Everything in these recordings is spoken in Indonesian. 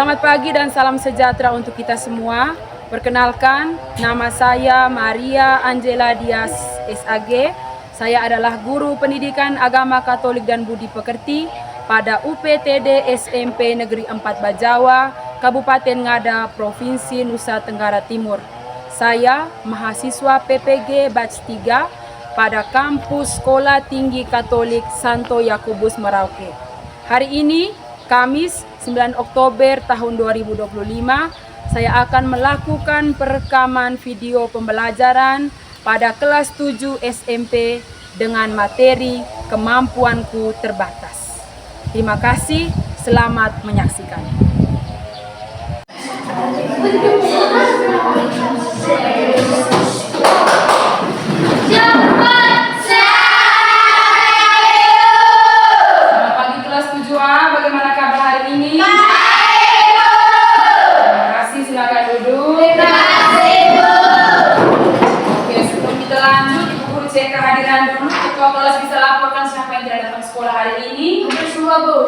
Selamat pagi dan salam sejahtera untuk kita semua. Perkenalkan, nama saya Maria Angela Dias SAG. Saya adalah guru pendidikan agama Katolik dan Budi Pekerti pada UPTD SMP Negeri 4 Bajawa, Kabupaten Ngada, Provinsi Nusa Tenggara Timur. Saya mahasiswa PPG Batch 3 pada kampus Sekolah Tinggi Katolik Santo Yakobus Merauke. Hari ini, Kamis 9 Oktober tahun 2025, saya akan melakukan perekaman video pembelajaran pada kelas 7 SMP dengan materi kemampuanku terbatas. Terima kasih, selamat menyaksikan.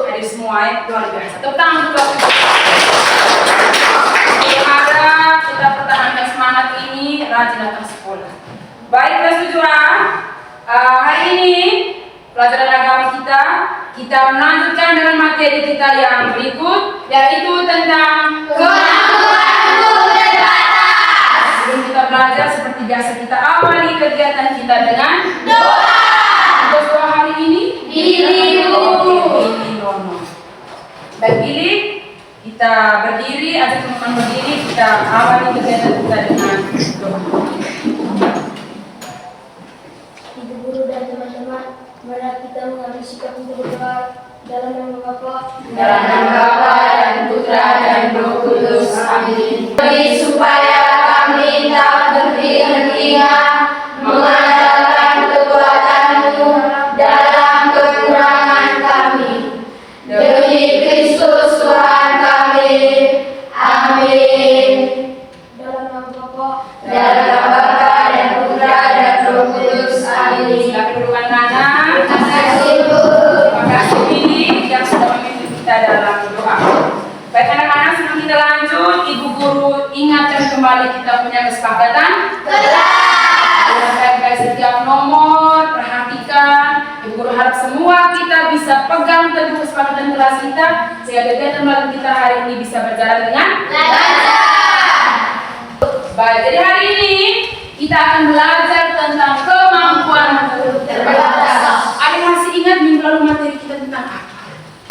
Hadir semua ya, luar biasa. Tepuk tangan untuk harap kita pertahankan semangat ini, rajin datang sekolah. Baik kelas 7A, hari ini pelajaran agama kita melanjutkan dengan materi kita yang berikut, yaitu tentang kemampuanku terbatas. Sebelum kita belajar, seperti biasa kita awali kegiatan kita dengan doa. Untuk doa hari ini, berdiri, kita berdiri, ajak teman-teman berdiri, kita awali kegiatan kita dengan doa. Ibu guru dan teman-teman, mari kita mengambil sikap untuk berdoa dalam nama Bapa, dalam nama Bapa dan Putra dan Roh Kudus. Amin. Supaya kami tak berhenti-hentinya mengandalkan kekuatan-Mu dalam kekurangan kami. Demi Kristus Tuhan kami. Amin. Dalam nama Bapa, dalam nama Bapa dan Putra dan Roh Kudus. Amin. Silakan dudukkan kanan. Terima kasih Bu. Terima kasih Bibi yang sudah memimpin kita dalam doa. Baik anak-anak, sebelum kita lanjut, Ibu Guru ingatkan kembali kita punya kesepakatan. Baik-baik setiap nomor, perhatikan. Ibu Guru harap semua kita bisa pegang teguh kesepakatan kelas kita, sehingga kegiatan belajar kita hari ini bisa berjalan dengan lancar. Baik, jadi hari ini kita akan belajar tentang kemampuanku terbatas. Ada yang masih ingat minggu lalu materi kita tentang apa?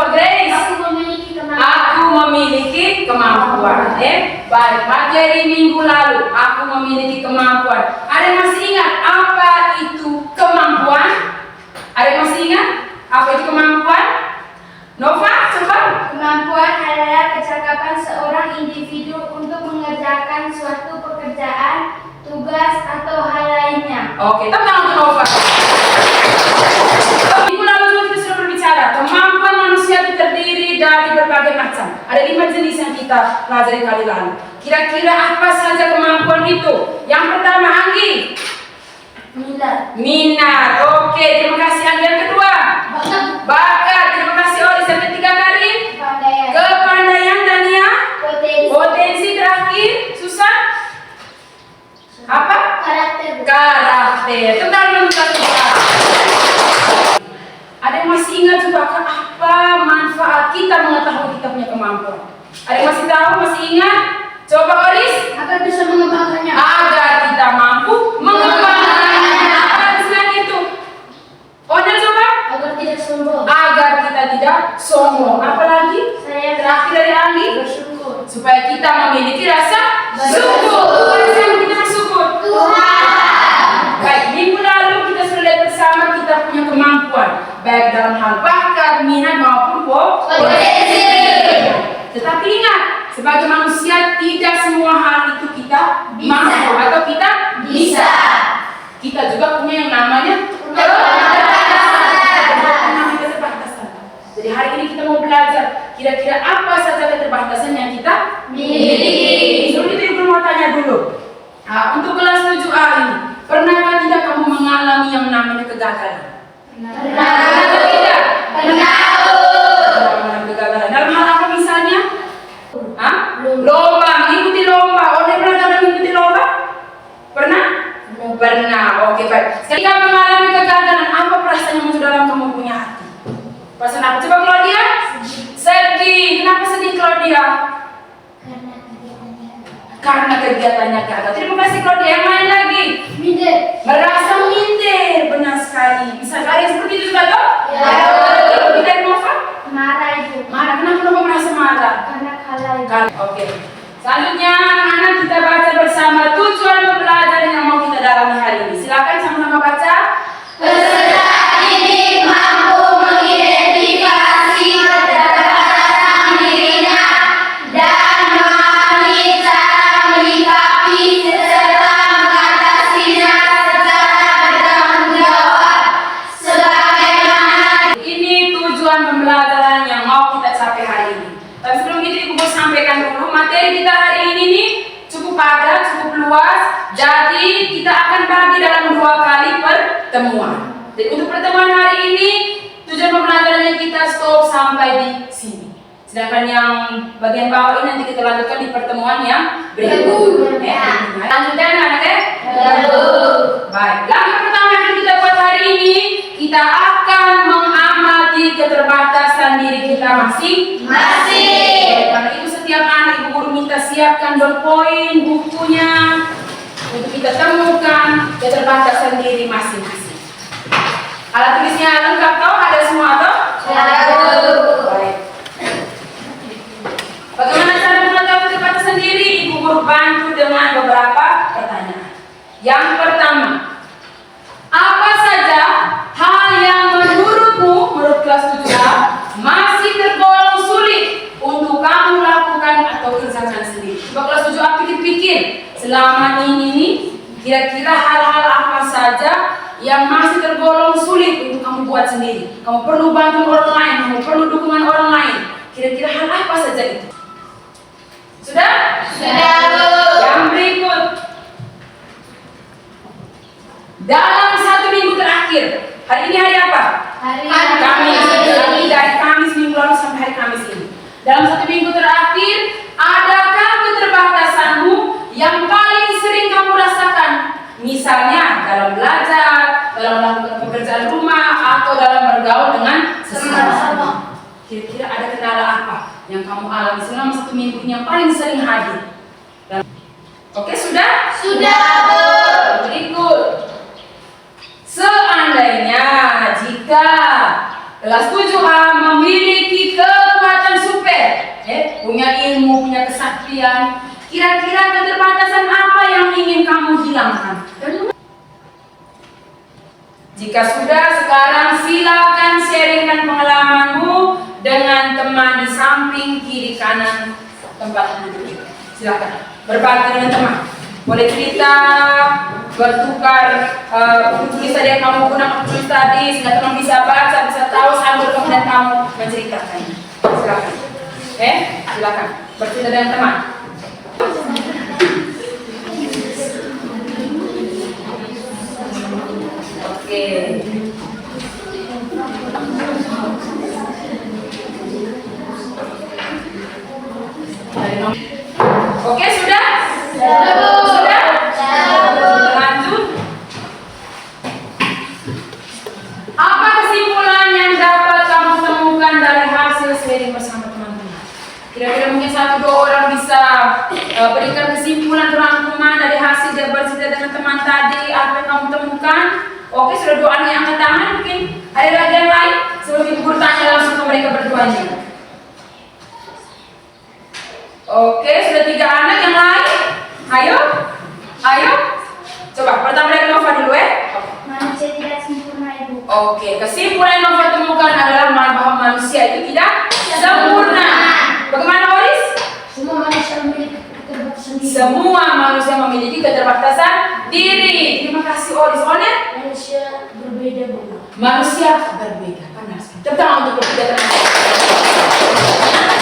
Grace, aku memiliki kemampuan. aku memiliki kemampuan. Baik, materi minggu lalu, aku memiliki kemampuan. Ada yang masih ingat apa itu kemampuan? Ada yang masih ingat apa itu kemampuan? Nova, coba. Kemampuan adalah kecakapan seorang individu untuk mengerjakan suatu pekerjaan, tugas, atau hal lainnya. Oke, tepuk tangan untuk Nova. Minggu lalu kita sudah berbicara, kemampuan manusia itu terdiri dari berbagai macam. Ada 5 jenis yang kita pelajari kali lalu. Kira-kira apa saja kemampuan itu? Yang pertama, Anggi. Minat. Oke, terima kasih Anggi. Yang kedua, bakat. Terima kasih Oris. Yang ketiga, Karin. Kepandaian. Dania. Potensi. Terakhir, Susan. Apa? Karakter. Itu dalam ada yang masih ingat juga kan apa manfaat kita mengetahui kita punya kemampuan? Ada yang masih tahu, masih ingat? Coba Oris. Agar bisa mengembangkannya. Agar kita mampu mengembangkannya. Apa selain itu? Onya coba. Agar tidak sombong. Agar kita tidak sombong. Apalagi? Saya Terakhir dari Anggi. bersyukur. Supaya kita memiliki rasa syukur. Rasa kita bersyukur. Baik, minggu lalu kita sudah lihat bersama kita punya kemampuan, baik dalam hal bakat, minat maupun potensi. Tetapi ingat, sebagai manusia tidak semua hal itu kita mampu atau kita bisa. Kita juga punya yang namanya keterbatasan. Jadi hari ini kita mau belajar kira-kira apa saja keterbatasan yang kita miliki. Sebelum itu Ibu mau tanya dulu. Untuk kelas 7A ini, pernahkah tidak kamu mengalami yang namanya kegagalan? Pernah atau tidak? Pernah. Kegagalan dalam hal apa misalnya? Lomba, mengikuti lomba. Orang pernah mengikuti lomba? Pernah? Pernah. Oke, baik. Ketika mengalami kegagalan, apa perasaan yang muncul dalam kamu punya hati? Perasaan apa? Coba Claudia. Sedih. Kenapa sedih Claudia? Karena kegiatannya gagal. Terima kasih Claudia. Yang lain lagi? Minder. Merasa minder. Benar sekali. Bisa ada yang seperti itu juga toh? Ya. Kita Nova? Marah itu. Marah. Kenapa Nova merasa marah? Karena kalah itu. Oke. Selanjutnya anak-anak kita baca bersama tujuan pembelajaran yang mau kita dalami hari ini. Silakan sama-sama baca. Peserta didik mampu mengidentifikasi keterbatasan dirinya dan memahami cara menyikapi serta mengatasinya secara bertanggung jawab. Sebagaimana Ini tujuan pembelajaran yang mau kita capai hari ini. Tapi sebelum itu Ibu mau sampaikan dulu materi kita hari ini nih cukup padat, cukup luas. Jadi kita akan bagi dalam 2 kali pertemuan. Jadi untuk pertemuan hari ini tujuan pembelajarannya kita stop sampai di sini. Sedangkan yang bagian bawah ini nanti kita lanjutkan di pertemuan yang berikutnya. Lanjutkan anak-anak ya. Baik. Langkah pertama yang kita buat hari ini, kita akan mengamati keterbatasan diri kita masing-masing. Karena itu setiap anak Ibu guru minta siapkan ballpoint, bukunya untuk kita temukan keterbatasan diri masing-masing. Alat tulisnya lengkap toh? Ada semua toh? Baik. Bagaimana cara mengetahui keterbatasan diri? Ibu guru bantu dengan beberapa pertanyaan. Yang pertama, apa saja hal yang menurut kelas 7A masih tergolong sulit untuk kamu lakukan atau kerjakan sendiri? Coba kelas 7A pikir-pikir selama ini nih, kira-kira hal-hal apa saja yang masih tergolong sulit untuk kamu buat sendiri? Kamu perlu bantu orang lain, kamu perlu dukungan orang lain. Kira-kira hal apa saja itu? Sudah? Sudah, Bu. Yang berikut, dalam 1 minggu terakhir, hari ini hari apa? Hari Kamis. Berarti dari Kamis minggu lalu sampai hari Kamis ini. Dalam 1 minggu terakhir, adakah keterbatasanmu yang paling sering kamu rasakan? Misalnya dalam belajar, dalam melakukan pekerjaan rumah, atau dalam bergaul dengan sesama. Kira-kira ada kendala apa yang kamu alami selama 1 minggu ini yang paling sering hadir? Oke, sudah? Sudah, Bu. Berikut. Seandainya jika kelas 7A memiliki kekuatan super, punya ilmu, punya kesaktian, kira-kira keterbatasan apa yang ingin kamu hilangkan? Jika sudah, sekarang silakan sharingkan pengalamanmu dengan teman di samping kiri kanan tempat duduk. Silakan berbagi dengan teman. Boleh cerita, bertukar buku tulis tadi yang kamu gunakan tulis tadi sehingga teman bisa baca, bisa tahu sambil kemudian kamu menceritakannya. Silakan. Silakan bercerita dengan teman. Oke. Oke, sudah? Sudah? Lanjut. Apa kesimpulan yang dapat kamu temukan dari hasil sharing bersama teman-teman? Kira-kira mungkin 1-2 orang bisa berikan kesimpulan rangkuman dari hasil dia bercerita dengan teman tadi, apa yang kamu temukan? Oke, sudah 2 anak yang angkat tangan, mungkin ada lagi yang lain? Sebelum ibu bertanya langsung ke mereka berduanya. Oke, sudah 3 anak yang lain. Ayo. Coba pertama dari Nova dulu ya. Manusia tidak sempurna, Ibu. Oke, kesimpulan yang Nova temukan adalah bahwa manusia itu tidak sempurna. Bagaimana Oris? Semua manusia memiliki keterbatasan diri. Semua manusia memiliki keterbatasan diri. Terima kasih Oris. Onet? Manusia berbeda, Bu. Manusia berbeda. Benar sekali. Tepuk tangan untuk bertiga teman.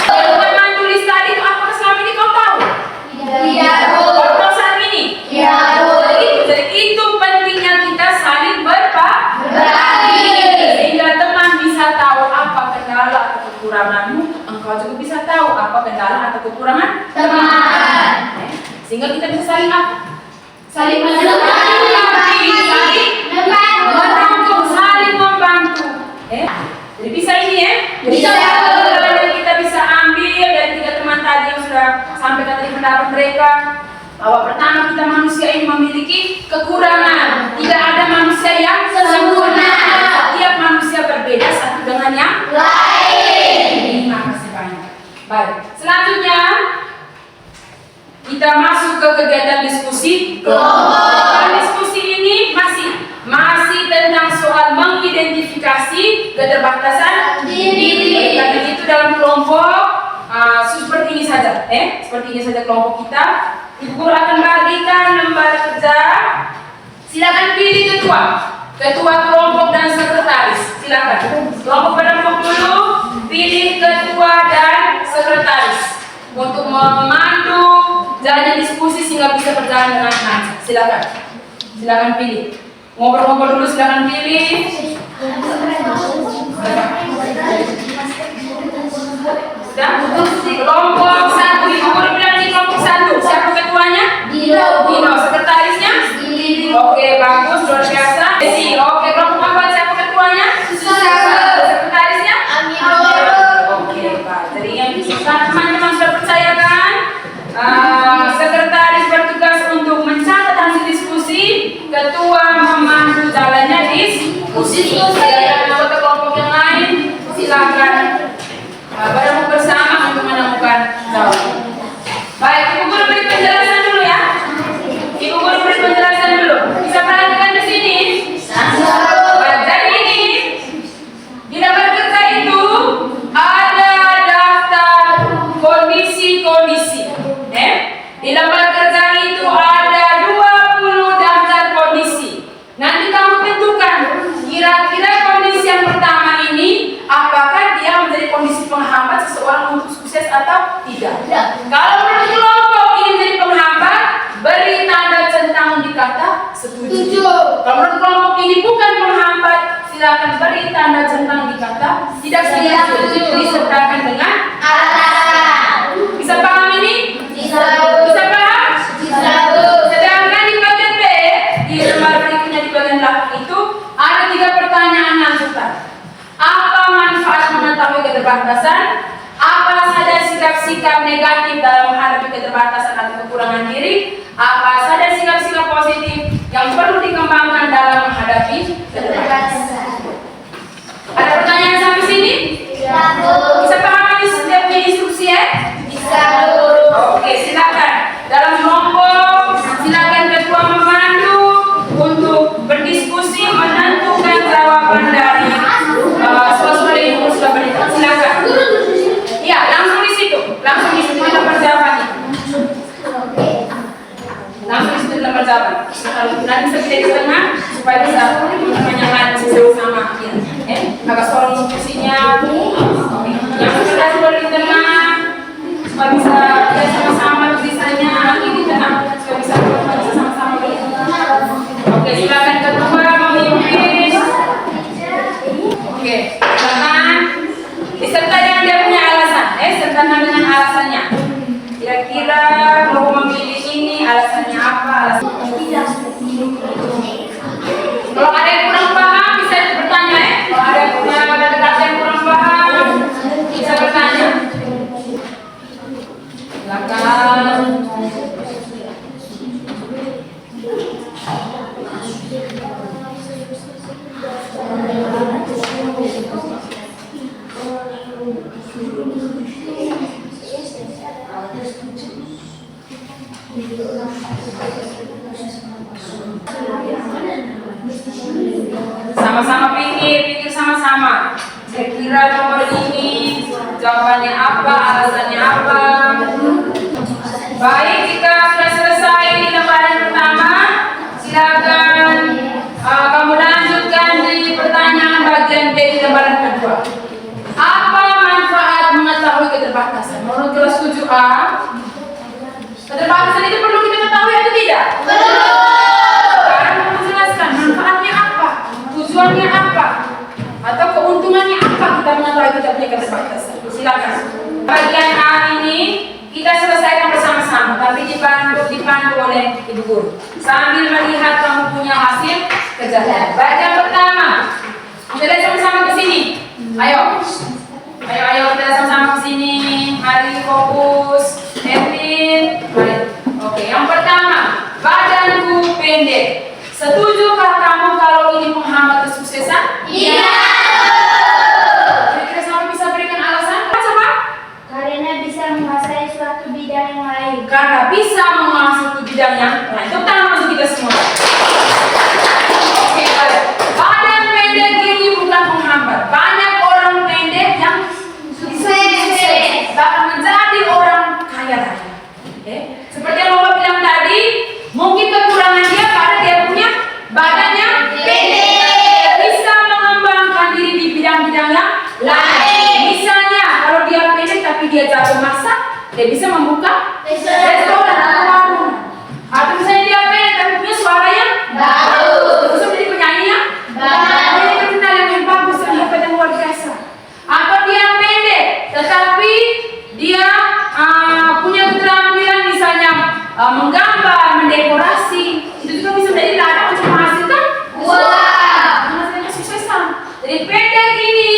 Teman tulis tadi itu apa selama ini kau tahu? Iya, Bu. Baru tahu saat ini? Iya, Bu. Jadi itu pentingnya kita saling berbagi. Sehingga teman bisa tahu apa kendala atau kekuranganmu, engkau juga bisa tahu apa kendala atau kekurangan teman. Sehingga kita bisa saling apa? Saling membantu. Saling membantu. Jadi bisa ini ya? Bisa. Jadi kita bisa ambil dari 3 teman tadi yang sudah sampaikan tadi pendapat mereka. Bahwa pertama kita manusia ini memiliki kekurangan. Tidak ada manusia yang sempurna. Setiap manusia berbeda satu dengan yang lain. Terima kasih banyak. Baik. Selanjutnya kita masuk ke kegiatan diskusi. Kegiatan diskusi ini masih tentang soal mengidentifikasi keterbatasan diri. Karena itu dalam kelompok seperti ini saja, seperti ini saja kelompok kita. Ibu guru akan bagikan lembar kerja. Silakan pilih ketua kelompok dan sekretaris. Silakan. Kelompok pada dulu pilih ketua dan sekretaris untuk memandu jalannya diskusi sehingga bisa berjalan dengan lancar. Silakan pilih. Ngobrol-ngobrol dulu, silakan pilih. Sudah? Kelompok 1, ibu guru bilang di kelompok 1. Siapa ketuanya? Dino. Sekretarisnya? Oke, bagus, luar biasa. Desi. Oke, kelompok 4 siapa ketuanya? Sekretarisnya? Oke, Pak. Jadi yang teman-teman sudah percaya kan? Sekretaris bertugas untuk mencatat hasil diskusi, ketua memandu jalannya diskusi. Dan anggota kelompok yang lain silakan bertemu bersama untuk menemukan jawaban. Baik, ibu guru beri penjelasan dulu ya. Ibu guru beri penjelasan dulu. Bisa perhatikan di sini. Baik, jadi ini di lembar kerja itu ada daftar kondisi-kondisi. Di lembar kerja itu ada 20 daftar kondisi. Nanti kamu tentukan kira-kira kondisi yang pertama ini apakah dia menjadi kondisi penghambat seseorang untuk sukses atau tidak. Kalau menurut kelompok ini menjadi penghambat, beri tanda centang di kata setuju. Kalau menurut kelompok ini bukan penghambat, silakan beri tanda centang di kata tidak setuju. Disertakan dengan alasan. Bisa paham ini? Bisa paham? Sedangkan di bagian B, di lembar berikutnya di bagian belakang itu ada 3 pertanyaan lanjutan. Apa manfaat mengetahui keterbatasan? Apa saja sikap-sikap negatif dalam menghadapi keterbatasan atau kekurangan diri? Apa saja sikap-sikap positif yang perlu dikembangkan dalam menghadapi keterbatasan? Ada pertanyaan sampai sini? Bisa pahami setiap instruksi ya? Bisa. Oke, silakan. Dalam kelompok, silakan ketua memandu untuk berdiskusi menentukan jawaban dari soal-soal yang sudah berikan. Silakan. Ya, langsung di situ kita perjawaban. Langsung di situ lembar jawaban. Nanti bisa di tengah supaya bisa menyalakan sama-sama. Agak soal instruksinya. Yang sudah di tengah supaya bisa sama-sama tulisannya nanti di tengah supaya bisa sama-sama berikan. Oke, silakan ketua memimpin. Oke, silakan disertai dengan dia punya alasan, sertakan dengan alasannya. Kira-kira kalau memilih ini alasannya apa? Kalau ada yang kurang paham bisa bertanya Kalau ada yang kurang paham bisa bertanya. Silakan. Sama-sama pikir sama-sama. Saya kira nomor ini jawabannya apa, alasannya apa. Baik, jika sudah selesai di lembaran pertama, silakan kamu lanjutkan di pertanyaan bagian B di lembaran kedua. Apa manfaat mengetahui keterbatasan? Menurut kelas 7A, keterbatasan itu perlu kita ketahui atau tidak? Sekarang mau menjelaskan manfaatnya apa, tujuannya apa, atau keuntungannya apa kita mengetahui kita punya keterbatasan. Silakan. Bagian A ini kita selesaikan bersama-sama, tapi dibantu oleh Ibu Guru. Sambil melihat kamu punya hasil kerja. Baik, yang pertama. Kita lihat sama-sama ke sini. Ayo. Ayo kita sama-sama ke sini. Mari fokus. Edwin. Mari. Oke, yang pertama. Badanku pendek. Setujukah kamu kalau ini menghambat kesuksesan? Iya. Kira-kira sama bisa berikan alasan? Coba. Karena bisa menguasai suatu bidang yang lain. Karena bisa menguasai satu bidang yang lain. Tepuk tangan untuk kita semua. Oke, baik. Badan pendek ini bukan menghambat. Banyak orang pendek yang sukses, bahkan menjadi orang kaya raya. Oke. Seperti yang Bapak bilang tadi, mungkin kekurangan dia karena dia punya badannya pendek. Bisa mengembangkan diri di bidang-bidang yang lain. Misalnya, kalau dia pendek tapi dia jago masak, dia bisa membuka restoran atau warung. Atau misalnya dia pendek tapi punya suara yang bagus, bisa menjadi penyanyi yang bagus, jadi terkenal yang bagus, yang hebat yang luar biasa. Atau dia pendek tetapi dia punya keterampilan misalnya menggambar, mendekorasi, itu juga bisa menjadi ladang untuk menghasilkan menghasilkan kesuksesan. Jadi pendek ini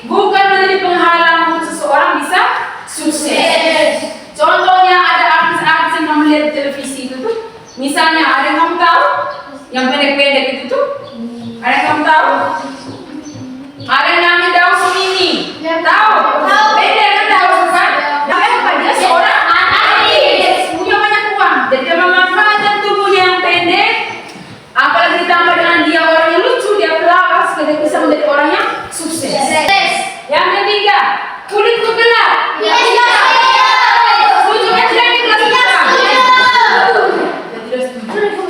bukan menjadi penghalang untuk seseorang bisa sukses. Contohnya ada artis-artis yang kamu lihat di televisi itu tuh. Misalnya ada yang kamu tahu yang pendek-pendek itu tuh? Ada yang kamu tahu? Ada yang namanya Daud Sumini. Tahu? Pendek kan Daud kan? Apa dia seorang artis, punya banyak uang. Jadi dia memanfaatkan tubuhnya yang pendek. Apalagi ditambah dengan dia orang yang lucu, dia pelawak, dia bisa menjadi orang yang sukses. Yang ketiga, kulitku gelap. Setuju kan tidak di kelas kita?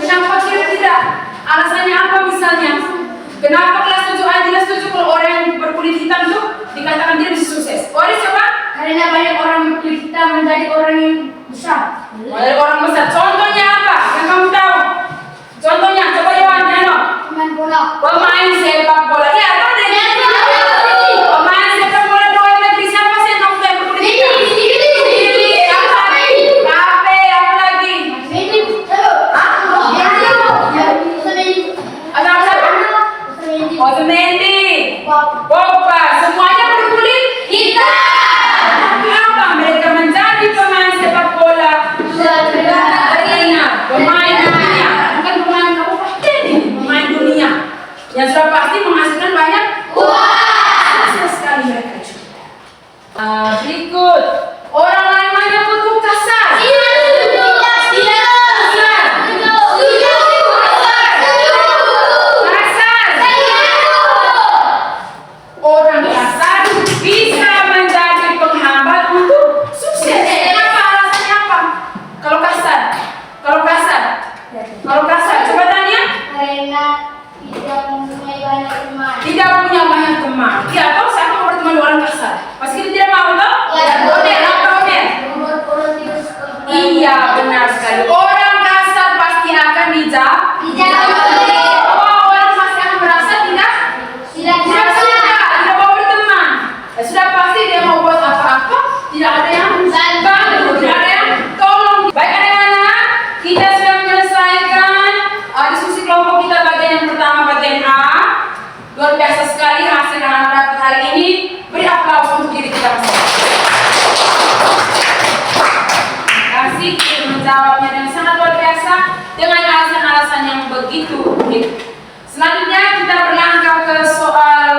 Kenapa kira tidak? Alasannya apa misalnya? Kenapa kelas 7A tidak setuju kalau orang yang berkulit hitam itu dikatakan dia bisa sukses? Oris coba? Karena banyak orang berkulit hitam menjadi orang yang besar. Menjadi orang besar. Contohnya apa? Yang kamu tahu? Contohnya, coba Yohan, Neno. Pemain bola. Pemain sepak bola. Ya, tahu deh. Pemain sepak bola luar negeri siapa sih yang kamu tahu yang berkulit hitam? Kape, apa lagi? Ada siapa? Otamendi, Pogba, semuanya berkulit hitam. Kenapa mereka menjadi pemain sepak bola dunia, pemain dunia, bukan pemain kabupaten, pemain dunia yang sudah pasti menghasilkan banyak uang. Sukses sekali mereka juga. Berikut, orang lain menyebutku kasar. Orang kasar bisa menjadi penghambat untuk sukses. Kenapa? Alasannya apa? Kalau kasar, coba tanya. Karena tidak mempunyai banyak teman. Tidak punya banyak teman. Ya, atau siapa mau berteman dengan orang kasar? Pasti kita tidak mau, toh? Ya. Oner, apa oner? Membuat orang tidak suka. Iya, benar sekali. Orang kasar pasti akan dijauhi. Orang pasti akan merasa tidak mau berteman. Sudah pasti dia mau buat apa-apa, tidak ada yang bantu, tidak ada yang tolong. Baik anak-anak, kita sudah menyelesaikan diskusi kelompok kita bagian yang pertama, bagian A. Luar biasa sekali hasil yang anak dapat hari ini. Beri aplaus untuk diri kita masing-masing. Terima kasih sudah menjawabnya dengan sangat luar biasa dengan alasan-alasan yang begitu unik. Selanjutnya kita berlangkah ke soal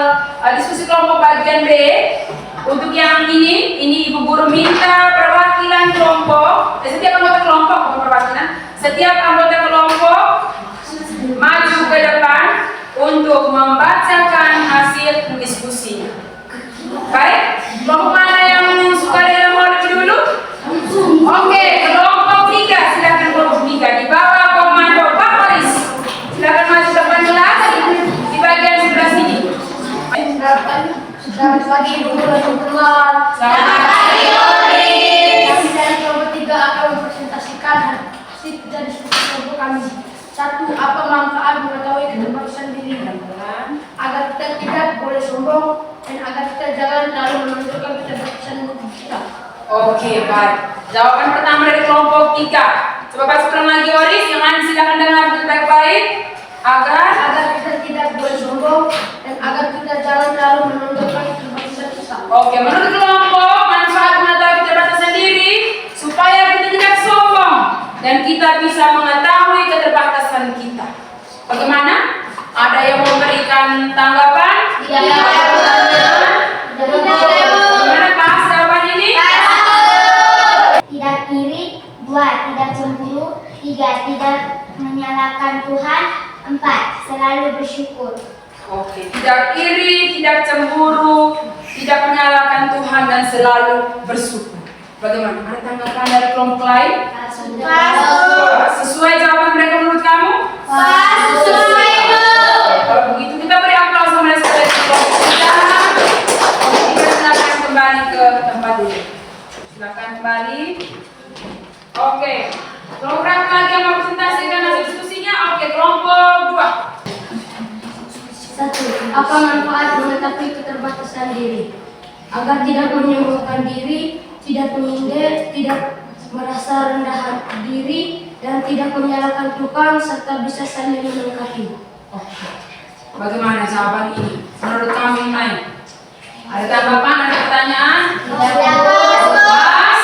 diskusi kelompok bagian B. Untuk yang ini Ibu Guru minta perwakilan kelompok, setiap anggota kelompok perwakilan, setiap anggota kelompok maju ke depan untuk membacakan hasil diskusinya. Baik, kelompok mana yang sukarela mau lebih dulu? Oke, kelompok 3, silakan kelompok 3 di bawah komando Pak Polis. Silakan maju ke depan kelas di bagian sebelah sini. Selamat pagi Ibu Guru dan teman-teman. Selamat pagi, Kami dari kelompok 3 akan mempresentasikan hasil dari kelompok kami. 1. Apa manfaat mengetahui keterbatasan diri? Agar kita tidak boleh sombong dan agar kita jangan terlalu menunjukkan keterbatasan kita. Oke, baik. Jawaban pertama dari kelompok kelompok 3. Coba baca ulang lagi Oris, yang lain silakan dengar baik-baik. Agar kita tidak boleh sombong dan agar kita jangan terlalu menonjolkan keterbatasan kita. Oke, menurut kelompok manfaat mengetahui keterbatasan diri supaya kita tidak sombong dan kita bisa mengetahui keterbatasan kita. Bagaimana? Ada yang memberikan tanggapan? Iya. Bagaimana Pak jawaban ini? Tidak iri, 2. Tidak cemburu, 3. Tidak menyalahkan Tuhan, 4. Selalu bersyukur. Oke, tidak iri, tidak cemburu, tidak menyalahkan Tuhan dan selalu bersyukur. Bagaimana? Ada tanggapan dari kelompok lain? Sesuai jawaban mereka menurut kamu? Sesuai, Bu. Kalau begitu kita beri aplaus sama sekali kelompok kita. Kita silakan kembali ke tempat dulu. Silakan kembali. Oke, kelompok berapa lagi yang mau presentasikan hasil diskusinya? Oke, kelompok 2. 1. Apa manfaat mengetahui keterbatasan diri? Agar tidak menyombongkan diri, tidak menyindir, tidak merasa rendah diri, dan tidak menyalahkan Tuhan, serta bisa saling melengkapi. Oke. Bagaimana jawaban ini? Menurut kami, Mai? Ada tanggapan, ada pertanyaan? Pas.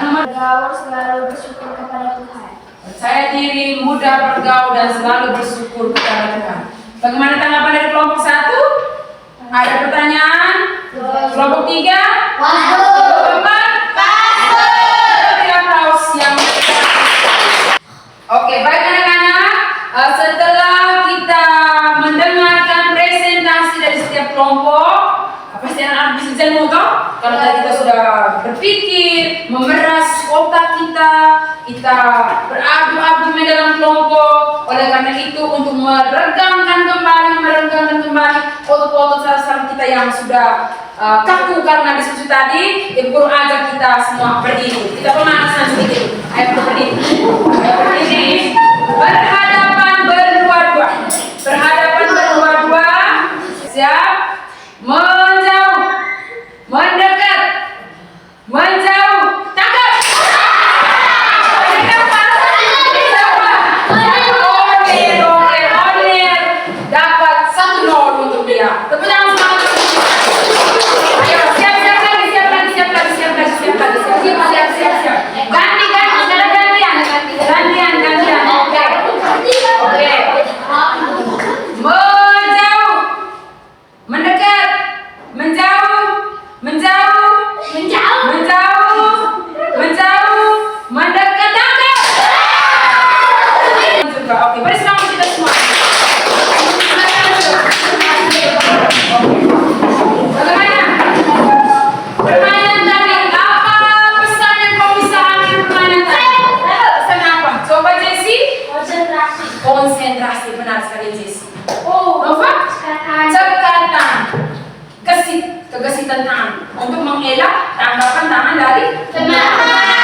Bergaul selalu bersyukur kepada Tuhan. Percaya diri, mudah bergaul dan selalu bersyukur kepada Tuhan. Bagaimana tanggapan dari kelompok 1? Ada pertanyaan? Kelompok 3? Kelompok 4? Beri aplaus yang Oke, baik anak-anak. Setelah kita mendengarkan presentasi dari setiap kelompok, pasti anak-anak bisa jenuh toh? Karena tadi kita sudah berpikir, memeras otak kita beradu-adu dalam kelompok. Oleh karena itu, untuk meregangkan kembali otot-otot saraf kita yang sudah kaku karena diskusi tadi, Ibu Guru ajak kita semua berdiri. Kita pemanasan sedikit. Ayo berdiri. Berhadapan berdua-dua. Siap? Menjauh, mendekat, menjauh, tangkap. Dapat 1-0 untuk dia. Tepuk tangan semangat. Ayo, siap lagi. Ganti, sudah gantian. Oke. Menjauh, mendekat, menjauh, mendekat, tangkap. Oke, beri semangat kita semua. Bagaimana? Permainan tadi, apa pesan yang kau bisa ambil permainan tadi? Pesan apa? Coba Jessie. Konsentrasi, benar sekali Jessie. Nova? Cekatan. Kegesitan tangan untuk mengelak tanggapan tangan dari teman.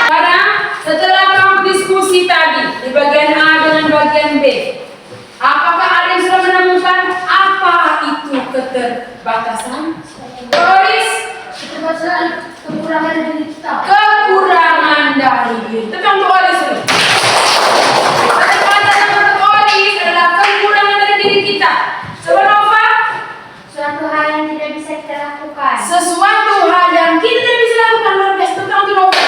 Sekarang setelah kamu diskusi tadi di bagian A dengan bagian B, apakah ada yang sudah menemukan apa itu keterbatasan? Doris? Kekurangan diri kita. Kekurangan dari diri. Tentang Doris dulu. Keterbatasan menurut Doris adalah kekurangan dari diri kita. Coba Nova. Suatu hal yang tidak bisa kita lakukan. Sesuatu hal yang kita tidak bisa lakukan luar biasa. Tentang itu Nova.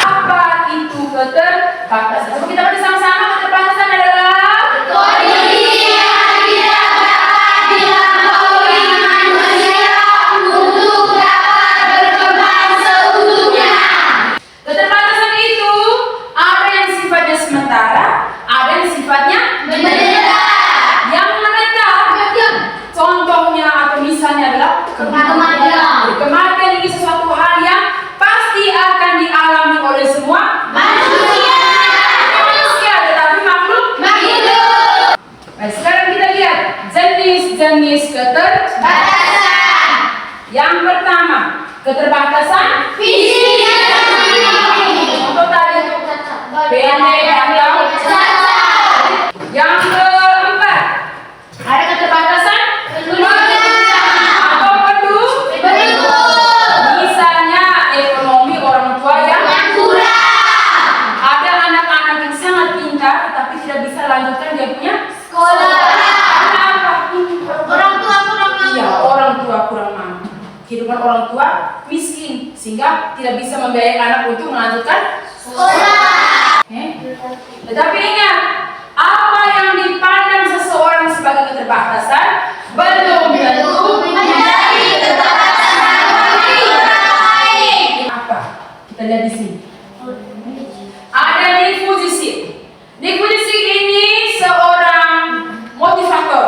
Apa itu keterbatasan? Coba kita baca sama-sama. Keterbatasan adalah Kondisi yang tidak dapat dilampaui manusia untuk dapat berkembang seutuhnya. keterbatasan itu ada yang sifatnya sementara, ada yang sifatnya Menetap. Yang menetap, contohnya atau misalnya adalah Kematian. Kematian ini sesuatu hal yang pasti akan dialami oleh semua Manusia. tetapi makhluk Hidup. Baik, sekarang kita lihat jenis-jenis keterbatasan. Yang pertama, keterbatasan Fisik. contoh tadi pendek atau yang keempat, ada keterbatasan atau penduduk. Misalnya ekonomi orang tua yang tidak bisa membiayai anak untuk melanjutkan Sekolah. Tetapi ingat, apa yang dipandang seseorang sebagai keterbatasan belum tentu menjadi keterbatasan bagi orang lain. Apa? Kita lihat di sini. Ada Nick Vujicic. Nick Vujicic ini seorang motivator.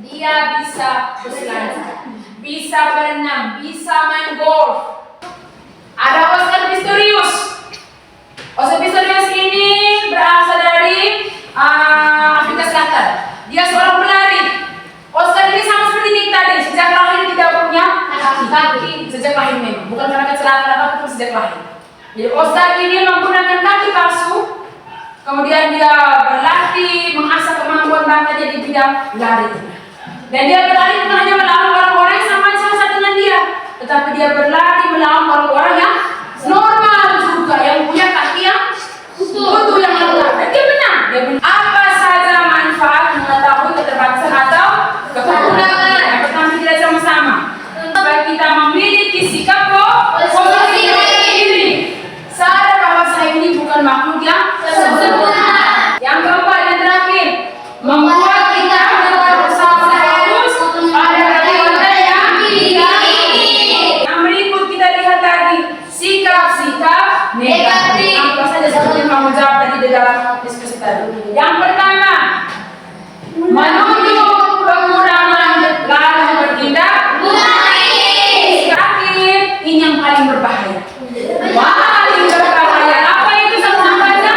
Dia bisa berselancar, bisa berenang, bisa main golf. Ada Oscar Pistorius. Oscar Pistorius ini berasal dari Afrika Selatan. Dia seorang pelari. Oscar ini sama seperti Nick tadi, sejak lahir tidak punya kaki, sejak lahir memang, bukan karena kecelakaan atau sejak lahir. Jadi Oscar ini menggunakan kaki palsu, kemudian dia berlatih, mengasah kemampuan bakatnya di bidang lari. Dan dia berlari bukan hanya melawan orang-orang yang sama dengan dia, tetapi dia berlari melawan orang-orang yang normal juga, yang punya kaki yang utuh yang lengkap. Dan dia menang. Apa saja manfaat mengetahui keterbatasan atau kekurangan? Yang pertama kita sama-sama. Supaya kita memiliki sikap positif diri. Sadar bahwa saya ini bukan makhluk yang sempurna. Yang keempat dan terakhir, membuat kita berusaha terus pada kegiatan yang tinggi. Yang berikut kita lihat lagi sikap-sikap negatif. Apa saja seperti yang kamu jawab tadi di dalam diskusi tadi. Yang pertama, menuduh kekurangan lalu bertindak baik. Terakhir, ini yang paling berbahaya. Paling berbahaya. Apa itu sama baca?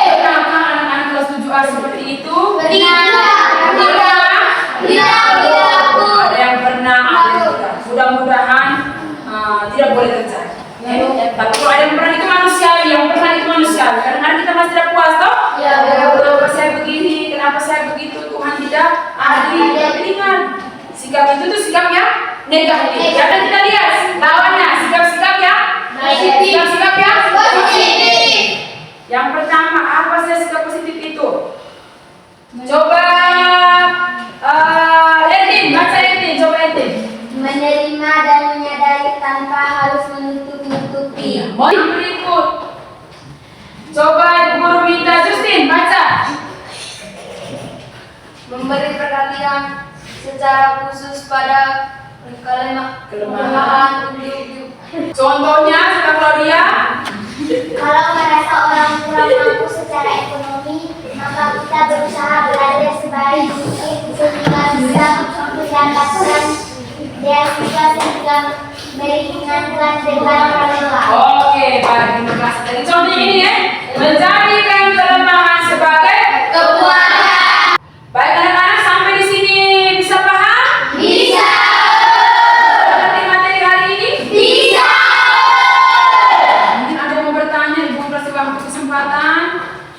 Pernahkah anak-anak kelas 7A seperti itu? Ada yang pernah, ada yang tidak. Mudah-mudahan tidak boleh terjadi. Tapi kalau ada yang pernah itu manusiawi, yang pernah itu manusiawi. Kadang-kadang kita masih tidak puas toh? Kenapa saya begini, kenapa saya begitu, Tuhan tidak adil. Tapi ingat, sikap itu tuh sikap yang negatif. Jangan kita lihat lawannya, sikap-sikap yang sikap-sikap yang positif. Yang pertama, apa sih sikap positif itu? Coba Edin, baca Edin, coba Edin. Menerima dan menyadari tanpa harus menutup-nutupi. Yang berikut, coba Ibu Guru minta Justin baca. Memberi perhatian secara khusus pada kelemahan hidup. Contohnya, coba Claudia. Kalau merasa orang kurang mampu secara ekonomi, maka kita berusaha belajar sebaik mungkin sehingga bisa mendapatkan beasiswa sehingga meringankan beban orang tua. Oke, baik, terima kasih. Jadi contohnya ini ya, menjadikan kelemahan sebagai kekuatan. Baik anak-anak, sampai di sini bisa paham? Bisa. Materi hari ini? Bisa. Mungkin ada yang mau bertanya, Ibu kasih waktu kesempatan.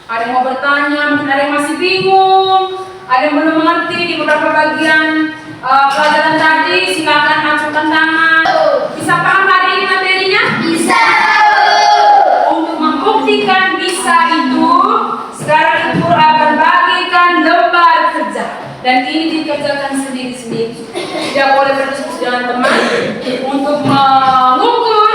Ada yang mau bertanya, mungkin ada yang masih bingung, ada yang belum mengerti di beberapa bagian pelajaran tadi. Silakan acungkan tangan. Bisa paham hari ini materinya? Bisa. Untuk membuktikan bisa itu, sekarang Ibu akan bagikan lembar kerja. Dan ini dikerjakan sendiri-sendiri. Tidak boleh berdiskusi dengan teman untuk mengukur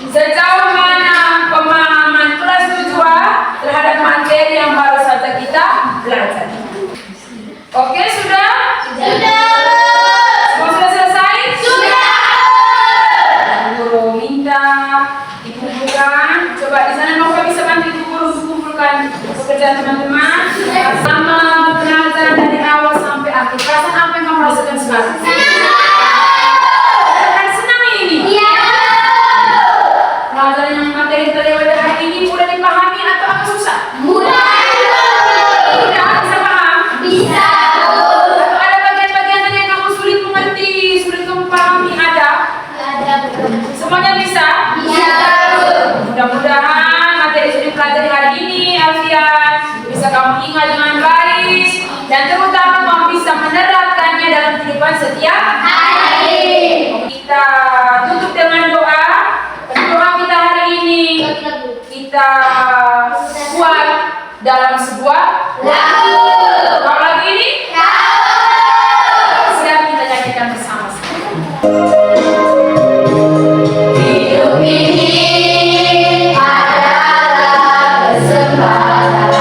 sejauh mana pemahaman kelas 7A terhadap materi yang baru saja kita belajar. Oke, sudah? Sudah. Semua sudah selesai? Sudah. Guru minta dikumpulkan. Coba di sana Nova bisa bantu Ibu Guru untuk kumpulkan pekerjaan teman-teman sama belajar dari awal sampai akhir. Perasaan apa yang kamu rasakan sekarang? Senang ini? Iya. Pelajaran yang materi yang terlewat hari ini mudah dipahami atau agak susah? Mudah. Mudah, bisa paham? Bisa. Atau ada bagian-bagian tadi yang kamu sulit mengerti, sulit kamu pahami? Ada? Ada betul. Semuanya bisa? Bisa. Mudah-mudahan materi yang dipelajari hari ini, Alfian, bisa kamu ingat dengan baik dan terutama kamu bisa menerapkannya dalam kehidupan setiap Hari. Kita tutup dengan doa. Doa kita hari ini kita buat dalam sebuah Lagu. Kalau lagi ini Tahu. Hidup ini adalah kesempatan.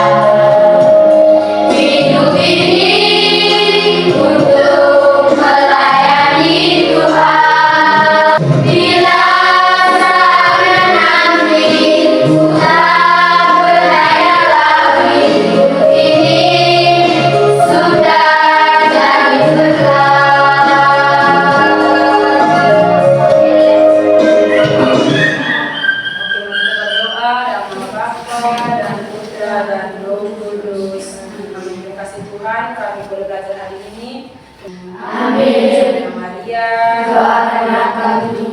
Hidup ini untuk melayani Tuhan. Bila saatnya nanti tak berdaya lagi, hidup ini sudah jadi berkah. Berdoa dalam nama Bapa dan Putra dan Roh Kudus. Amin. Terima kasih Tuhan, kami boleh belajar hari ini. Amin. Maria, Doakanlah kami